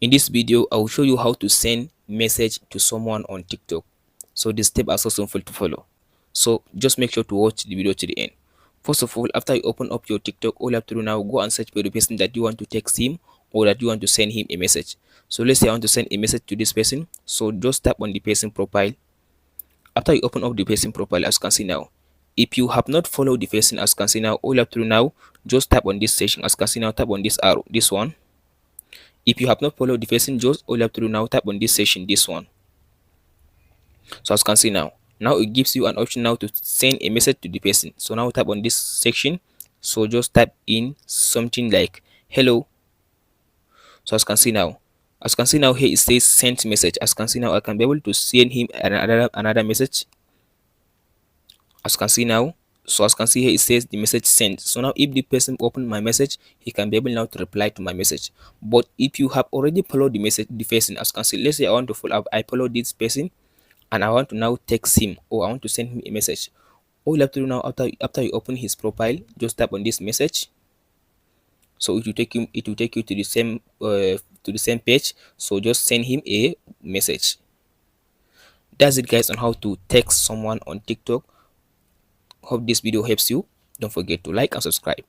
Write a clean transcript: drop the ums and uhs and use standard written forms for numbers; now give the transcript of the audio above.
In this video, I will show you how to send message to someone on TikTok. So the steps are so simple to follow. So just make sure to watch the video to the end. First of all, after you open up your TikTok, all you have to do now, go and search for the person that you want to text him or that you want to send him a message. So let's say I want to send a message to this person. So just tap on the person profile. After you open up the person profile, as you can see now, if you have not followed the person, as you can see now, all you have to do now, just tap on this section. As you can see now, tap on this arrow, this one. If you have not followed the person, just all you have to do now, tap on this section, this one. So as you can see now it gives you an option now to send a message to the person. So now tap on this section. So just type in something like hello. So as you can see now here it says sent message. As you can see now, I can be able to send him another message. As you can see now, so as you can see here it says the message sent. So now if the person open my message, he can be able now to reply to my message. But if you have already followed the person, as you can see, let's say I want to follow up, I follow this person and I want to now text him or I want to send him a message. All you have to do now, after you open his profile, just tap on this message. So it will take you to the same page. So just send him a message. That's it guys on how to text someone on TikTok. Hope this video helps you. Don't forget to like and subscribe.